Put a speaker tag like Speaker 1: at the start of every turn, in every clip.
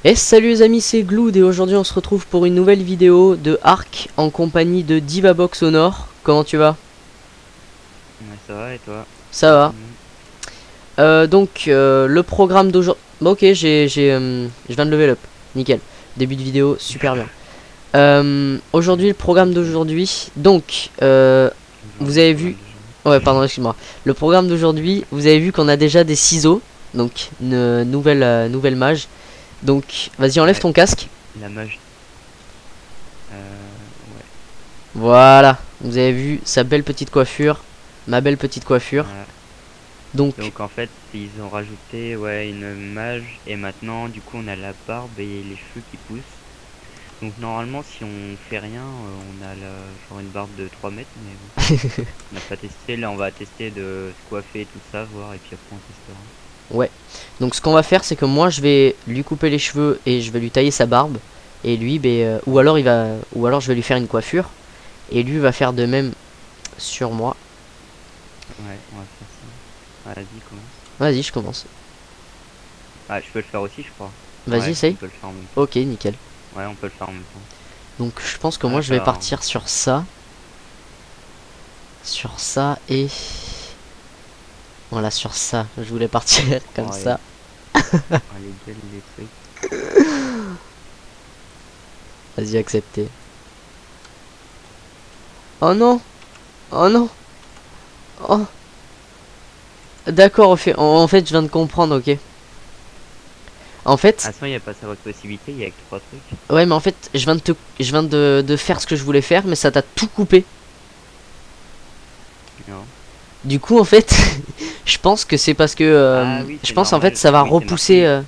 Speaker 1: Et salut les amis, c'est Glood et aujourd'hui on se retrouve pour une nouvelle vidéo de Ark en compagnie de Divabox au nord. Comment tu vas?
Speaker 2: Ouais, ça va et toi?
Speaker 1: Ça
Speaker 2: Salut tout
Speaker 1: va.
Speaker 2: le monde.
Speaker 1: Le programme d'aujourd'hui... Bon, ok, je viens de level up. Nickel. Début de vidéo, super bien. Aujourd'hui, le programme d'aujourd'hui... vous
Speaker 2: Aujourd'hui,
Speaker 1: avez vu...
Speaker 2: programme de journée.
Speaker 1: Ouais, pardon, excuse-moi. Le programme d'aujourd'hui, vous avez vu qu'on a déjà des ciseaux. Donc, une nouvelle mage. Donc, vas-y, enlève
Speaker 2: Ouais,
Speaker 1: ton casque.
Speaker 2: la mage. Ouais.
Speaker 1: Voilà, vous avez vu sa belle petite coiffure, ma belle petite coiffure.
Speaker 2: Voilà.
Speaker 1: Donc,
Speaker 2: Donc en fait, ils ont rajouté ouais une mage et maintenant du coup on a la barbe et les cheveux qui poussent. Donc normalement si on fait rien, on a genre une barbe de 3 mètres mais bon, on n'a pas testé. Là on va tester de se coiffer et tout ça, voir et puis après on testera.
Speaker 1: ouais. Donc ce qu'on va faire, c'est que moi, je vais lui couper les cheveux et je vais lui tailler sa barbe. Et lui, ou alors je vais lui faire une coiffure. Et lui va faire de même sur moi.
Speaker 2: Ouais, on va faire ça. Vas-y, commence.
Speaker 1: Vas-y, je commence.
Speaker 2: Ah, je peux le faire aussi je crois.
Speaker 1: Vas-y,
Speaker 2: Ouais, on
Speaker 1: essaye.
Speaker 2: peut le faire en même temps.
Speaker 1: Ok, nickel.
Speaker 2: Ouais, on peut le faire en même temps.
Speaker 1: Donc je pense que moi,
Speaker 2: Ouais,
Speaker 1: je vais
Speaker 2: bah,
Speaker 1: partir sur ça. Sur ça et... Voilà, sur ça. Je voulais partir comme
Speaker 2: ouais,
Speaker 1: ça.
Speaker 2: les gueules, les trucs.
Speaker 1: Vas-y, accepter. Oh non! Oh non! Oh! D'accord, en fait, je viens de comprendre, ok. En fait,
Speaker 2: Ah, sinon, il n'y a pas ça votre possibilité, il y a que 3 trucs.
Speaker 1: ouais, mais en fait, je viens de faire ce que je voulais faire, mais ça t'a tout coupé.
Speaker 2: Non.
Speaker 1: Du coup, en fait, je pense que c'est parce que,
Speaker 2: Ah oui,
Speaker 1: je
Speaker 2: c'est
Speaker 1: pense en fait,
Speaker 2: normal.
Speaker 1: ça va
Speaker 2: Oui, c'est
Speaker 1: repousser.
Speaker 2: marqué.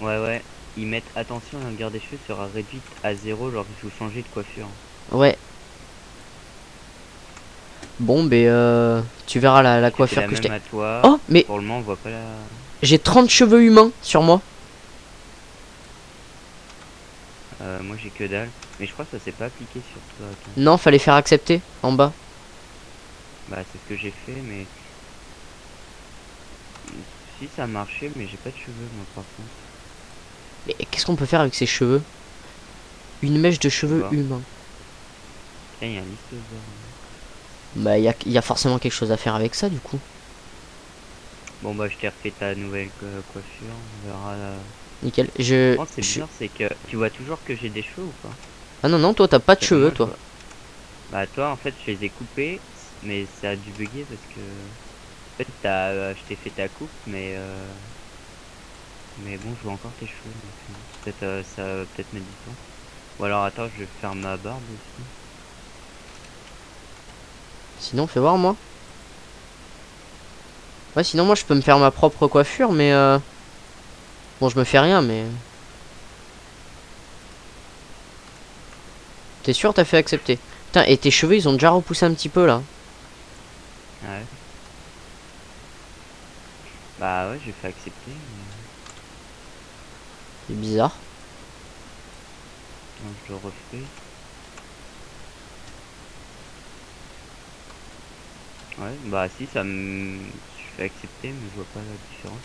Speaker 2: Ouais, ouais. Ils mettent attention, la longueur des cheveux sera réduite à 0 lors que vous changez de coiffure.
Speaker 1: Ouais. Bon, ben, tu verras la
Speaker 2: Je t'ai fait
Speaker 1: coiffure
Speaker 2: la
Speaker 1: que je
Speaker 2: même
Speaker 1: t'ai.
Speaker 2: à toi.
Speaker 1: Oh, mais
Speaker 2: Pour le moment, on voit pas la.
Speaker 1: j'ai 30 cheveux humains sur moi.
Speaker 2: Moi, j'ai que dalle. Mais je crois que ça s'est pas appliqué sur toi. Attends.
Speaker 1: Non, fallait faire accepter en bas.
Speaker 2: Bah, c'est ce que j'ai fait, mais. Si ça a marché, mais j'ai pas de cheveux, moi, par contre.
Speaker 1: Mais qu'est-ce qu'on peut faire avec ces cheveux? Une mèche de
Speaker 2: Je sais
Speaker 1: cheveux
Speaker 2: pas.
Speaker 1: humains.
Speaker 2: Tiens, il y a un listos.
Speaker 1: Bah, y a forcément quelque chose à faire avec ça, du coup.
Speaker 2: Bon, bah, je t'ai refait ta nouvelle coiffure. On verra.
Speaker 1: Nickel.
Speaker 2: Oh, c'est bizarre, c'est que tu vois toujours que j'ai des cheveux ou pas?
Speaker 1: Ah non, non, toi, t'as pas de
Speaker 2: Parce que
Speaker 1: cheveux,
Speaker 2: moi je
Speaker 1: toi.
Speaker 2: vois. Bah toi en fait je les ai coupés, mais ça a dû bugger parce que en fait je t'ai fait ta coupe, mais bon je vois encore tes cheveux donc peut-être ça va peut-être mettre du temps. Ou alors attends je vais faire ma barbe aussi.
Speaker 1: Sinon, fais voir, moi. Ouais, sinon, moi, je peux me faire ma propre coiffure, mais bon, je me fais rien, mais... T'es sûr, t'as fait accepter? Putain, et tes cheveux, ils ont déjà repoussé un petit peu, là.
Speaker 2: Ouais. Bah ouais j'ai fait accepter.
Speaker 1: C'est bizarre.
Speaker 2: Donc je le refais. Ouais bah si ça me. Je fais accepter mais je vois pas la différence.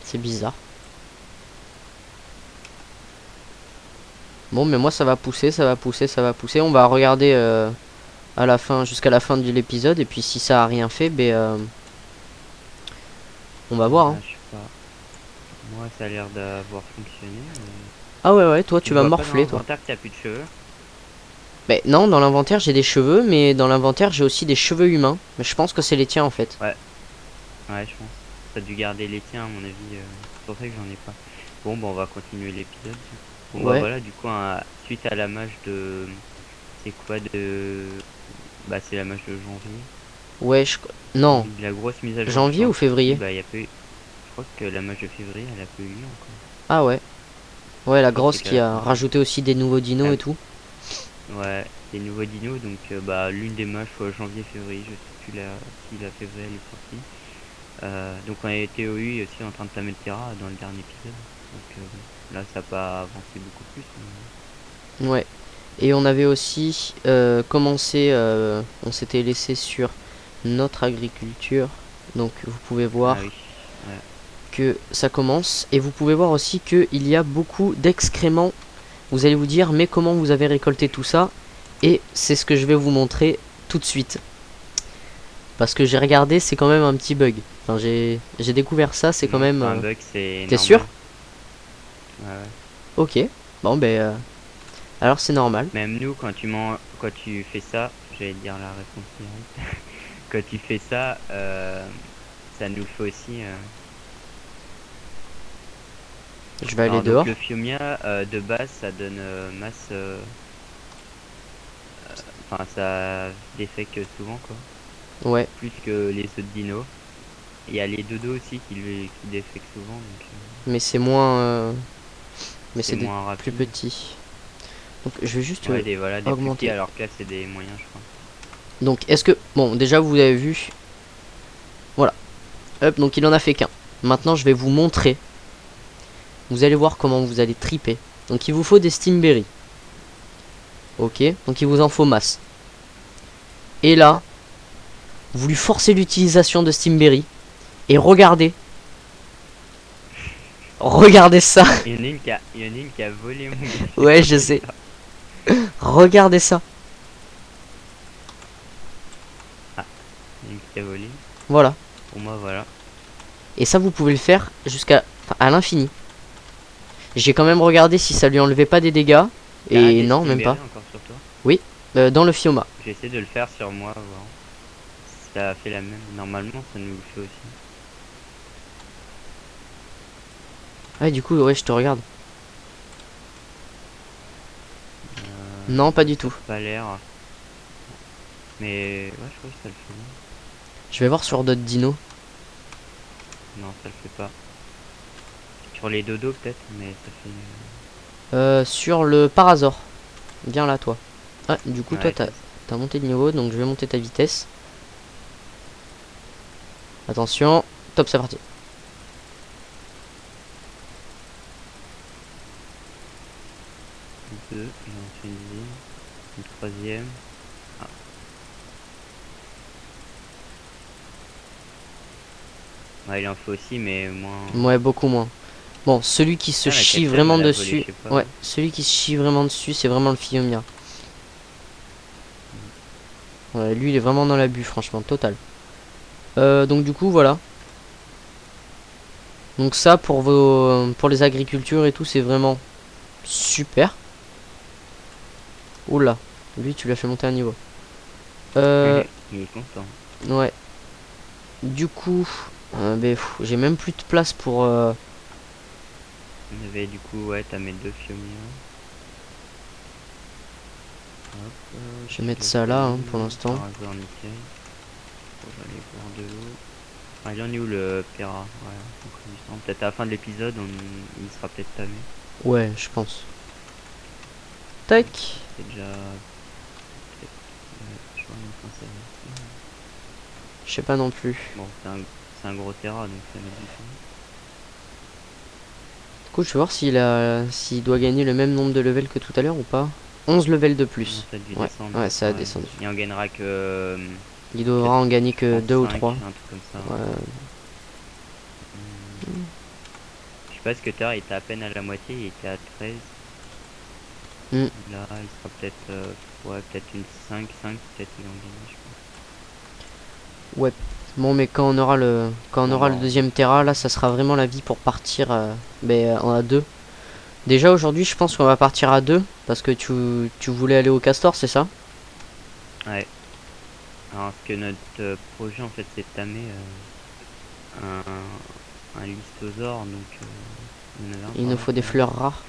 Speaker 1: C'est bizarre. Bon, mais moi, ça va pousser, ça va pousser, ça va pousser. On va regarder à la fin, jusqu'à la fin de l'épisode. Et puis, si ça a rien fait, ben... on va voir,
Speaker 2: Bah
Speaker 1: hein.
Speaker 2: je sais pas. Moi ça a l'air d'avoir fonctionné.
Speaker 1: Ah ouais, ouais, toi,
Speaker 2: Tu
Speaker 1: tu vas
Speaker 2: vois pas dans
Speaker 1: morfler, toi.
Speaker 2: l'inventaire que t'as plus de cheveux?
Speaker 1: Mais non, dans l'inventaire, j'ai des cheveux, mais dans l'inventaire, j'ai aussi des cheveux humains. Mais je pense que c'est les tiens, en fait.
Speaker 2: Ouais. Ouais, je pense. T'as dû garder les tiens, à mon avis. C'est pour ça que j'en ai pas. Bon, bah, on va continuer l'épisode. Bon, bah
Speaker 1: Ouais,
Speaker 2: voilà, du coup, suite à la mage de. C'est quoi de. Bah, c'est la mage de janvier.
Speaker 1: ouais, non.
Speaker 2: Oui, la grosse mise à jour du
Speaker 1: Janvier ou
Speaker 2: chantier.
Speaker 1: février?
Speaker 2: Bah, il y a peu. Je crois que la mage de février, elle a peu eu encore.
Speaker 1: Ah ouais. Ouais, la
Speaker 2: Je crois que
Speaker 1: grosse
Speaker 2: c'était
Speaker 1: qui
Speaker 2: la
Speaker 1: a
Speaker 2: première.
Speaker 1: rajouté aussi des nouveaux dinos et tout.
Speaker 2: Ouais, des nouveaux dinos. Donc, bah, l'une des mages, soit janvier-février. Je sais plus si la février elle est sortie. Donc on a été aussi en train de tamer le terrain dans le dernier épisode. Donc là ça n'a pas avancé beaucoup plus.
Speaker 1: Ouais. Et on avait aussi commencé, on s'était laissé sur notre agriculture. Donc vous pouvez
Speaker 2: Ah
Speaker 1: voir
Speaker 2: oui. Ouais.
Speaker 1: que ça commence. Et vous pouvez voir aussi qu'il y a beaucoup d'excréments. Vous allez vous dire, mais comment vous avez récolté tout ça? Et c'est ce que je vais vous montrer tout de suite. Parce que j'ai regardé, c'est quand même un petit bug. Enfin, j'ai découvert ça, c'est quand
Speaker 2: Non,
Speaker 1: même...
Speaker 2: un bug, c'est
Speaker 1: T'es
Speaker 2: normal.
Speaker 1: sûr?
Speaker 2: Ouais, ouais.
Speaker 1: Ok. Bon, alors c'est normal.
Speaker 2: Même nous, quand tu fais ça, j'allais te dire la réponse directe. Quand tu fais ça, ça nous fait aussi.
Speaker 1: Je vais aller
Speaker 2: Alors,
Speaker 1: dehors.
Speaker 2: donc le Fiumia de base, ça donne masse. Enfin, ça défecte souvent, quoi.
Speaker 1: Ouais.
Speaker 2: Plus que les autres dinos. Il y a les dodos aussi qui défectent souvent, donc
Speaker 1: Mais c'est moins... mais
Speaker 2: c'est
Speaker 1: c'est des
Speaker 2: moins
Speaker 1: plus
Speaker 2: rapide.
Speaker 1: petits. Donc je vais juste
Speaker 2: Ouais, voilà, des plus petits,
Speaker 1: augmenter.
Speaker 2: alors que là, c'est des moyens, je crois.
Speaker 1: Donc est-ce que... Bon, déjà vous avez vu. Voilà. Hop, donc il en a fait qu'un. Maintenant je vais vous montrer. Vous allez voir comment vous allez triper. Donc il vous faut des Steamberry. Ok, donc il vous en faut masse. Et là, vous lui forcez l'utilisation de Steamberry. Et regardez. Regardez ça.
Speaker 2: Il y en a une qui a volé mon gars.
Speaker 1: Ouais, je sais. Regardez ça.
Speaker 2: Il y en a une qui a volé.
Speaker 1: Voilà.
Speaker 2: Pour moi, voilà.
Speaker 1: Et ça, vous pouvez le faire jusqu'à à l'infini. J'ai quand même regardé si ça lui enlevait pas des dégâts.
Speaker 2: T'as
Speaker 1: Et
Speaker 2: des
Speaker 1: non, même pas.
Speaker 2: Steamberry encore sur toi?
Speaker 1: Dans le Fioma.
Speaker 2: J'essaie de le faire sur moi, voir. Si ça a fait la même. Normalement, ça nous le fait aussi.
Speaker 1: Ouais, du coup, ouais, je te regarde. Non, pas du tout.
Speaker 2: Pas l'air. Mais ouais, je crois que ça le fait.
Speaker 1: Je vais voir sur d'autres dinos.
Speaker 2: Non, ça le fait pas. Sur les dodos peut-être, mais ça fait.
Speaker 1: Sur le Parazor. Viens là, toi. Ah, du coup, toi,
Speaker 2: Ouais,
Speaker 1: t'as monté de niveau, donc je vais monter ta vitesse. Attention. Top, c'est parti.
Speaker 2: deux, il en fait une deuxième, une troisième. Ah. Ouais, il en faut aussi, mais moins.
Speaker 1: Ouais, beaucoup moins. Bon, celui qui se
Speaker 2: Ah, la
Speaker 1: chie
Speaker 2: quatrième,
Speaker 1: vraiment
Speaker 2: elle a volé,
Speaker 1: dessus.
Speaker 2: je sais pas.
Speaker 1: Ouais, celui qui se chie vraiment dessus, c'est vraiment le Fiumia. Ouais, lui, il est vraiment dans l'abus, franchement, total. Donc du coup, voilà. Donc ça, pour les agricultures et tout, c'est vraiment super. Oula, lui, tu l'as fait monter un niveau.
Speaker 2: Il est content.
Speaker 1: Ouais. Du coup, j'ai même plus de place pour...
Speaker 2: On avait du coup, ouais, t'as mes deux Fiumia. Hop,
Speaker 1: Je vais mettre ça là, hein, pour l'instant.
Speaker 2: Parazor, nickel. On va aller voir de l'eau. Ah, il en est où le Pera? Ouais, peut-être à la fin de l'épisode, il sera peut-être tamé.
Speaker 1: Ouais, je pense. Tac.
Speaker 2: C'est déjà. Je vois, mais enfin,
Speaker 1: Je sais pas non plus.
Speaker 2: bon, c'est un gros Terra, donc ça met du temps.
Speaker 1: Du coup, je vais voir s'il doit gagner le même nombre de levels que tout à l'heure ou pas. 11 levels de plus.
Speaker 2: Non, ça a dû
Speaker 1: Ouais,
Speaker 2: descendre.
Speaker 1: ouais, ça a descendu.
Speaker 2: Il en gagnera que.
Speaker 1: Il devra en gagner que 2 ou 3.
Speaker 2: Un truc comme ça.
Speaker 1: Ouais.
Speaker 2: Je sais pas ce que Terra, il était à peine à la moitié, il était à 13.
Speaker 1: Mm.
Speaker 2: Là, il sera peut-être. Ouais, peut-être une 5, peut-être il en gagne, je pense.
Speaker 1: Ouais. Bon, mais quand on aura le deuxième Terra, là, ça sera vraiment la vie pour partir à 2. Déjà aujourd'hui, je pense qu'on va partir à 2 parce que tu voulais aller au Castor, c'est ça?
Speaker 2: Ouais. Alors, ce que notre projet en fait, c'est de tamer un Listosor, donc
Speaker 1: Il nous faut des fleurs rares.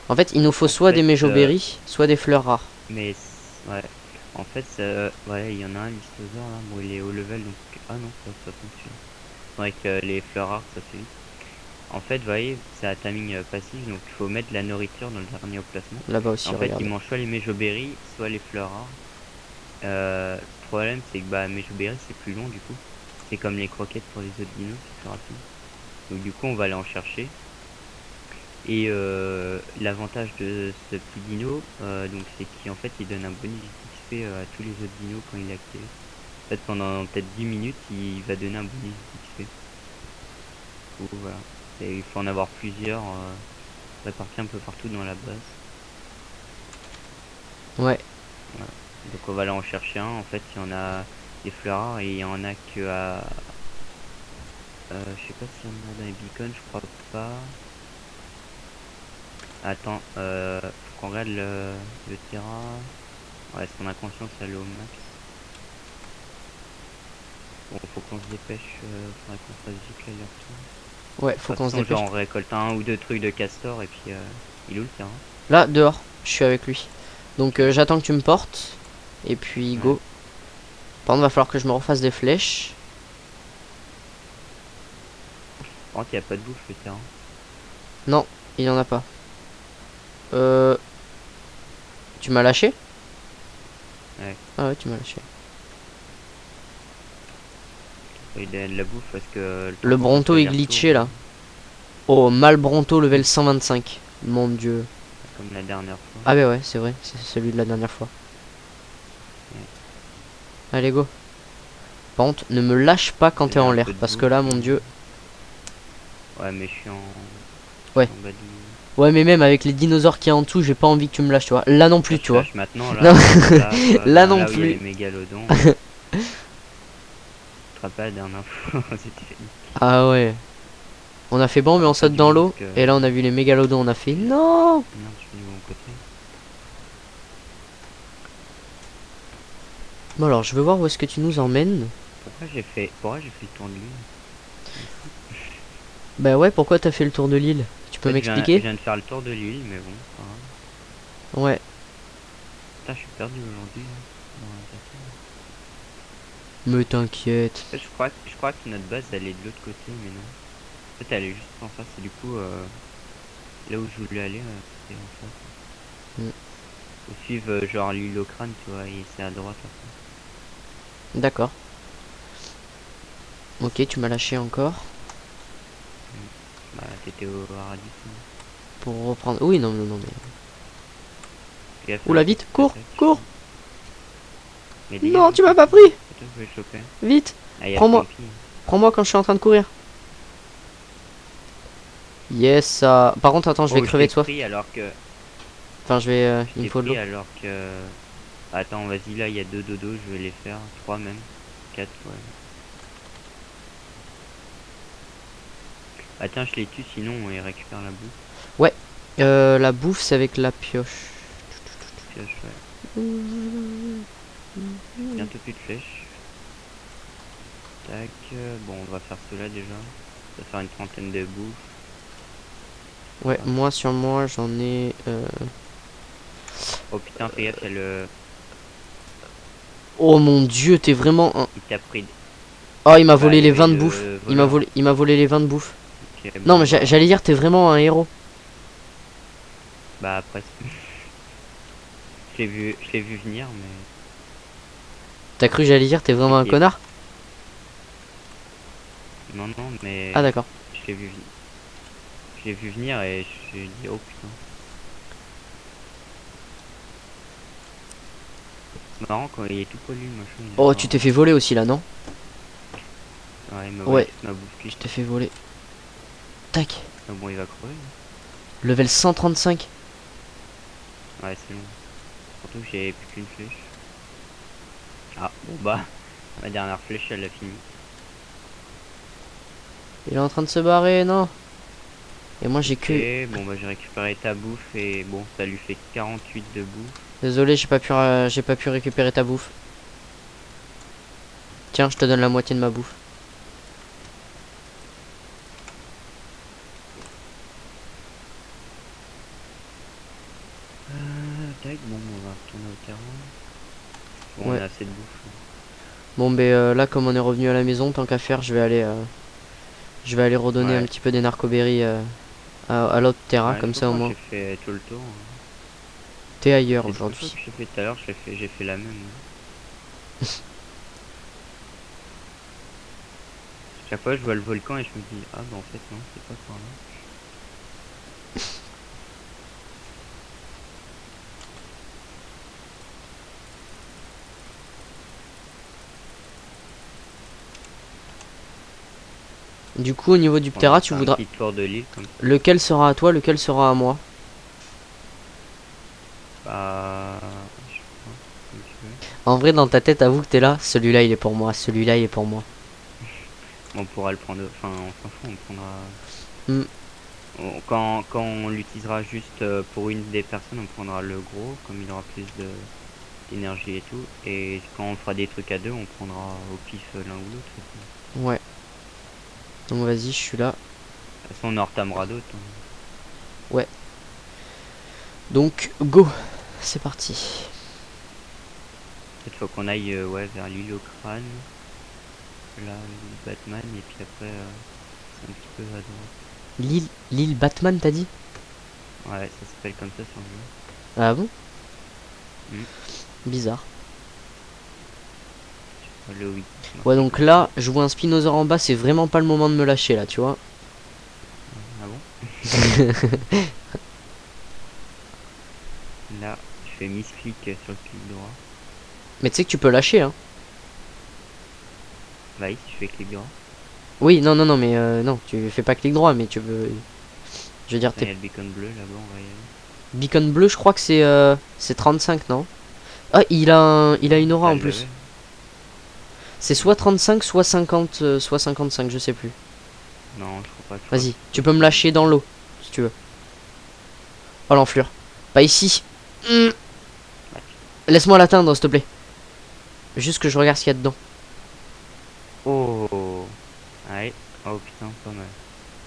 Speaker 1: En fait, il nous faut soit des Mejoberry, soit des fleurs rares.
Speaker 2: Mais ouais, en fait, ouais, il y en a un Listosor là, bon, il est haut level donc. Ah non, ça fonctionne. C'est vrai que les fleurs rares ça fait vite. En fait, vous voyez, c'est à timing passif, donc il faut mettre de la nourriture dans le dernier emplacement.
Speaker 1: Là-bas aussi,
Speaker 2: En fait,
Speaker 1: regarde.
Speaker 2: il mange soit les Mejoberry, soit les fleurs rares. Le problème, c'est que Mejoberry c'est plus long du coup. C'est comme les croquettes pour les autres dinos, c'est plus rapide. Donc du coup, on va aller en chercher. Et l'avantage de ce petit dino, donc c'est qu'en fait, il donne un bonus XP à tous les autres dinos quand il est activé. En fait, pendant peut-être 10 minutes, il va donner un bonus XP. coup, voilà. Et il faut en avoir plusieurs, répartis un peu partout dans la base.
Speaker 1: Ouais.
Speaker 2: Voilà. Donc on va aller en chercher un. En fait, il y en a des fleurs rares et il y en a que à... je sais pas s'il y en a dans les beacons, je crois pas. Attends, faut qu'on regarde le terrain. Ouais, son inconscience elle est au max. Bon, faut qu'on se dépêche, faudrait qu'on fasse vite là, il retourne.
Speaker 1: Ouais,
Speaker 2: De
Speaker 1: faut
Speaker 2: toute
Speaker 1: qu'on se
Speaker 2: façon, genre
Speaker 1: dépêche.
Speaker 2: on récolte un ou deux trucs de castor et puis il est où le terrain?
Speaker 1: Là, dehors, je suis avec lui. Donc
Speaker 2: Ok.
Speaker 1: j'attends que tu me portes. Et puis
Speaker 2: Ouais.
Speaker 1: go. Par contre, va falloir que je me refasse des flèches.
Speaker 2: Par contre, il n'y a pas de bouffe le terrain.
Speaker 1: Non, il y en a pas. Euh... Tu m'as lâché?
Speaker 2: Ouais.
Speaker 1: Ah ouais, tu m'as lâché.
Speaker 2: Il donne de la bouffe parce que le temps
Speaker 1: Le
Speaker 2: qu'on fasse
Speaker 1: Bronto est
Speaker 2: l'aller-retour,
Speaker 1: glitché là. Oh, mal Bronto level 125. Mon dieu.
Speaker 2: comme la dernière fois.
Speaker 1: Ah bah ouais, c'est vrai, c'est celui de la dernière fois.
Speaker 2: Ouais.
Speaker 1: Allez, go. Par contre, ne me lâche pas quand t'es
Speaker 2: Donner
Speaker 1: en
Speaker 2: un
Speaker 1: l'air,
Speaker 2: peu de
Speaker 1: parce que
Speaker 2: bouffe,
Speaker 1: là, mon dieu.
Speaker 2: Ouais, mais je suis en...
Speaker 1: Ouais.
Speaker 2: en bas du...
Speaker 1: Ouais, mais même avec les dinosaures qui y a en dessous, j'ai pas envie que tu me lâches, tu vois. Là non
Speaker 2: Là,
Speaker 1: plus,
Speaker 2: je
Speaker 1: tu vois.
Speaker 2: lâche maintenant, là.
Speaker 1: Non,
Speaker 2: Là, tu vois,
Speaker 1: là
Speaker 2: bien
Speaker 1: non
Speaker 2: là où il y a les
Speaker 1: plus.
Speaker 2: mégalodons. Tu te rappelles la dernière fois, c'était fait...
Speaker 1: Ah ouais. On a fait bon, mais on
Speaker 2: Pas
Speaker 1: saute
Speaker 2: du
Speaker 1: dans
Speaker 2: moins
Speaker 1: l'eau.
Speaker 2: parce que...
Speaker 1: Et là, on a vu les mégalodons, on a fait non.
Speaker 2: Merde, je suis du bon côté.
Speaker 1: Bon, alors, je veux voir où est-ce que tu nous emmènes.
Speaker 2: Pourquoi j'ai fait le tour de l'île?
Speaker 1: Bah ouais, pourquoi t'as fait le tour de l'île? Tu
Speaker 2: En
Speaker 1: peux
Speaker 2: fait, je
Speaker 1: m'expliquer?
Speaker 2: viens de faire le tour de l'île, mais bon, c'est pas grave.
Speaker 1: Ouais.
Speaker 2: Putain, je suis perdu aujourd'hui. Hein, dans la carte.
Speaker 1: Me t'inquiète.
Speaker 2: En fait, je crois que notre base elle est de l'autre côté, mais non. En fait, elle est juste en face. Et du coup, là où je voulais aller, c'est en face.
Speaker 1: Mm.
Speaker 2: Faut suivre genre l'île au crâne, tu vois, et c'est à droite après.
Speaker 1: D'accord. Ok, tu m'as lâché encore.
Speaker 2: Bah, t'étais au paradis.
Speaker 1: Pour reprendre. Oui, non, non, non, mais.
Speaker 2: Fais gaffe à
Speaker 1: Oula,
Speaker 2: la
Speaker 1: vite,
Speaker 2: petite
Speaker 1: cours,
Speaker 2: attaque.
Speaker 1: cours.
Speaker 2: Mais dégage,
Speaker 1: Non,
Speaker 2: hein,
Speaker 1: tu m'as pas pris.
Speaker 2: attends, je vais le choper.
Speaker 1: Vite.
Speaker 2: Ah, y'a
Speaker 1: Prends-moi.
Speaker 2: Stampy.
Speaker 1: Prends-moi quand je suis en train de courir. Yes, ça. Par contre, attends, je vais
Speaker 2: Oh, je
Speaker 1: crever
Speaker 2: t'ai
Speaker 1: de soif.
Speaker 2: pris alors que.
Speaker 1: Enfin, je vais.
Speaker 2: Je
Speaker 1: Il me
Speaker 2: t'ai
Speaker 1: faut de l'eau.
Speaker 2: pris alors que. Attends, vas-y, là, il y a 2 dodos, je vais les faire. 3 même. 4, ouais. Attends, je les tue, sinon ils récupèrent la bouffe.
Speaker 1: Ouais. La bouffe, c'est avec la pioche.
Speaker 2: Pioche, ouais. Bientôt plus de flèches. Tac. Bon, on va faire cela déjà. On va faire une trentaine de bouffe.
Speaker 1: Ouais, moi sur moi, j'en ai.
Speaker 2: Oh putain, fais gaffe, il y a le.
Speaker 1: Oh mon dieu, t'es vraiment un.
Speaker 2: Il t'a pris.
Speaker 1: Oh, il m'a
Speaker 2: Bah,
Speaker 1: volé
Speaker 2: il y
Speaker 1: les
Speaker 2: avait
Speaker 1: 20 de bouffe.
Speaker 2: le voleur.
Speaker 1: Il m'a volé les 20 de bouffe.
Speaker 2: Ok,
Speaker 1: Non, mais
Speaker 2: bon, bah,
Speaker 1: j'allais dire, t'es vraiment un héros.
Speaker 2: bah après. Je l'ai vu venir, mais.
Speaker 1: T'as cru, j'allais dire, t'es vraiment un
Speaker 2: Ok.
Speaker 1: connard?
Speaker 2: Non, non, mais.
Speaker 1: Ah, d'accord.
Speaker 2: Je l'ai vu venir. Je l'ai vu venir et je lui ai dit, oh putain. C'est marrant quand il est tout pollu, le machin. Il a
Speaker 1: Oh,
Speaker 2: genre-
Speaker 1: tu t'es fait voler aussi là, non?
Speaker 2: Ouais, il m'a
Speaker 1: Ouais.
Speaker 2: volé toute ma bouffe.
Speaker 1: Je t'ai fait voler. Tac.
Speaker 2: Ah bon, il va crever.
Speaker 1: Level 135.
Speaker 2: Ouais, c'est long. Surtout que j'ai plus qu'une flèche. Ah, bon bah, ma dernière flèche, elle l'a fini.
Speaker 1: Il est en train de se barrer, non? Et moi, j'ai que.
Speaker 2: Ok, bon bah j'ai récupéré ta bouffe et bon, ça lui fait 48 de bouffe.
Speaker 1: Désolé, j'ai pas pu récupérer ta bouffe. Tiens, je te donne la moitié de ma bouffe.
Speaker 2: Tac, bon, on va retourner au terrain. Bon,
Speaker 1: Ouais.
Speaker 2: on a assez de bouffe.
Speaker 1: Bon, ben là, comme on est revenu à la maison, tant qu'à faire, je vais aller redonner
Speaker 2: Ouais.
Speaker 1: un petit peu des narcoberries à l'autre terrain,
Speaker 2: Ouais,
Speaker 1: comme
Speaker 2: je
Speaker 1: ça au
Speaker 2: crois que
Speaker 1: moins.
Speaker 2: j'ai fait tout le tour. Hein.
Speaker 1: T'es ailleurs
Speaker 2: Les deux fois
Speaker 1: aujourd'hui.
Speaker 2: que j'ai fait tout à l'heure, j'ai fait la même. Chaque fois, je vois le volcan et je me dis, ah bah en fait, non, c'est pas par là.
Speaker 1: Du coup, au niveau du
Speaker 2: On
Speaker 1: Ptera,
Speaker 2: va
Speaker 1: tu
Speaker 2: faire un
Speaker 1: voudras...
Speaker 2: petit tour de l'île comme ça.
Speaker 1: Lequel sera à toi, lequel sera à moi?
Speaker 2: Bah, je sais pas, comme tu veux.
Speaker 1: En vrai, dans ta tête, avoue que t'es là. Celui-là, il est pour moi. Celui-là, il est pour moi.
Speaker 2: On pourra le prendre, enfin, on s'en fout, on prendra.
Speaker 1: Hmm.
Speaker 2: Quand on l'utilisera juste pour une des personnes, on prendra le gros, comme il aura plus d'énergie et tout. Et quand on fera des trucs à deux, on prendra au pif l'un ou l'autre.
Speaker 1: Ouais. Donc vas-y, je suis là.
Speaker 2: De toute façon, on en retamera d'autres, hein.
Speaker 1: Ouais. Donc, go. C'est parti.
Speaker 2: Peut-être faut qu'on aille ouais, vers l'île au crâne. Là, l'île Batman, et puis après, c'est un petit peu à droite.
Speaker 1: L'île Batman, t'as dit?
Speaker 2: Ouais, ça s'appelle comme ça sur le jeu.
Speaker 1: Ah bon?
Speaker 2: Hmm.
Speaker 1: Bizarre.
Speaker 2: Le oui.
Speaker 1: Ouais, donc là, je vois un Spinosaur en bas. C'est vraiment pas le moment de me lâcher, là, tu vois.
Speaker 2: Ah bon? Là, je fais misclick sur le clic droit.
Speaker 1: Mais tu sais que tu peux lâcher, hein.
Speaker 2: Bah oui, si je fais clic droit.
Speaker 1: Oui, non, non, non, mais non, tu fais pas clic droit, mais tu veux... Je veux dire,
Speaker 2: Il y
Speaker 1: t'es
Speaker 2: a le beacon bleu là-bas, on va y aller.
Speaker 1: beacon bleu, je crois que c'est 35, non? Ah, il a une aura
Speaker 2: Ah,
Speaker 1: en
Speaker 2: je
Speaker 1: plus.
Speaker 2: l'avais.
Speaker 1: C'est soit 35, soit 50, soit 55, je sais plus.
Speaker 2: Non, je crois pas. Je crois
Speaker 1: Vas-y,
Speaker 2: que
Speaker 1: tu peux me lâcher dans l'eau, si tu veux. Oh l'enflure. Pas ici. Laisse-moi l'atteindre, s'il te plaît. Juste que je regarde ce qu'il y a dedans.
Speaker 2: Oh. Ouais. Oh putain, pas mal.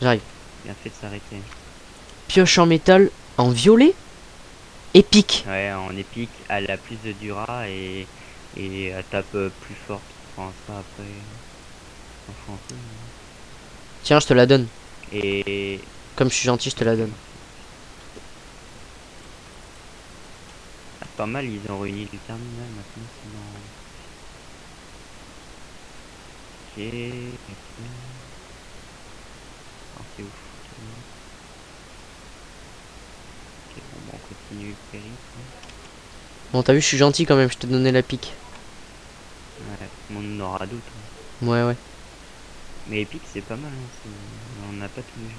Speaker 1: J'arrive.
Speaker 2: Bien fait de s'arrêter.
Speaker 1: Pioche en métal, en violet. Épique.
Speaker 2: Ouais, en épique, elle a plus de dura et elle tape plus forte. Enfin, ça après, on s'en fout un peu.
Speaker 1: Tiens, je te la donne.
Speaker 2: Et
Speaker 1: Comme je suis gentil, je te la donne.
Speaker 2: ah, c'est pas mal, ils ont réuni le terminal maintenant. Ok. Ah, c'est ouf. Ok, bon, bah, on continue le périple.
Speaker 1: Bon, t'as vu, je suis gentil quand même, je t'ai donné la pique.
Speaker 2: Ouais, on en aura d'autres, hein.
Speaker 1: Ouais, ouais.
Speaker 2: Mais épique, c'est pas mal, hein. On n'a pas tous les jours.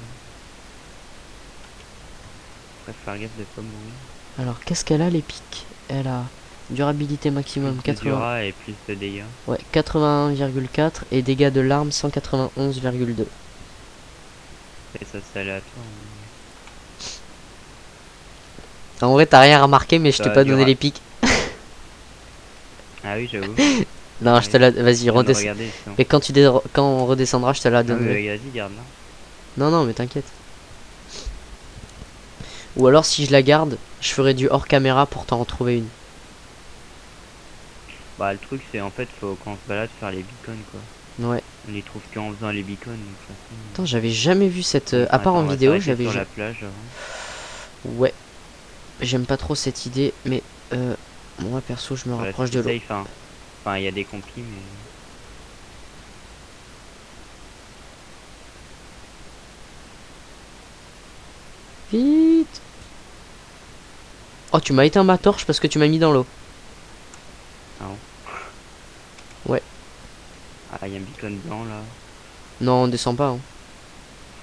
Speaker 2: Après, faut faire gaffe de pas mourir.
Speaker 1: Alors, qu'est-ce qu'elle a, l'épique? Elle a durabilité maximum
Speaker 2: Plus de
Speaker 1: 80.
Speaker 2: dura et plus de dégâts.
Speaker 1: Ouais, 81,4 et dégâts de l'arme 191,2.
Speaker 2: Et ça, c'est aléatoire.
Speaker 1: En vrai, t'as rien remarqué, mais je t'ai
Speaker 2: Ça
Speaker 1: pas
Speaker 2: dura-
Speaker 1: donné les pics.
Speaker 2: Ah oui, j'avoue.
Speaker 1: Non,
Speaker 2: Ouais.
Speaker 1: je te la. Vas-y,
Speaker 2: Je viens de
Speaker 1: redescends.
Speaker 2: regarder, justement.
Speaker 1: Et quand on redescendra, je te la
Speaker 2: Non, mais
Speaker 1: donnerai.
Speaker 2: vas-y, garde là.
Speaker 1: Non, non, mais t'inquiète. Ou alors, si je la garde, je ferai du hors caméra pour t'en retrouver une.
Speaker 2: Bah, le truc, c'est en fait, faut quand on se balade faire les beacons, quoi.
Speaker 1: Ouais.
Speaker 2: On les trouve qu'en faisant les beacons, donc de toute façon.
Speaker 1: Attends, j'avais jamais vu cette. À part
Speaker 2: Attends,
Speaker 1: en
Speaker 2: on va
Speaker 1: vidéo,
Speaker 2: s'arrêter
Speaker 1: j'avais.
Speaker 2: sur la plage avant.
Speaker 1: Ouais. J'aime pas trop cette idée, mais moi perso, je me
Speaker 2: Voilà,
Speaker 1: rapproche
Speaker 2: c'est
Speaker 1: de l'eau.
Speaker 2: safe, hein. Enfin, il y a des compis, mais.
Speaker 1: Vite. Oh, tu m'as éteint ma torche parce que tu m'as mis dans l'eau.
Speaker 2: Ah bon.
Speaker 1: Ouais.
Speaker 2: Ah, il y a un beacon blanc là.
Speaker 1: Non, on descend pas. Hein.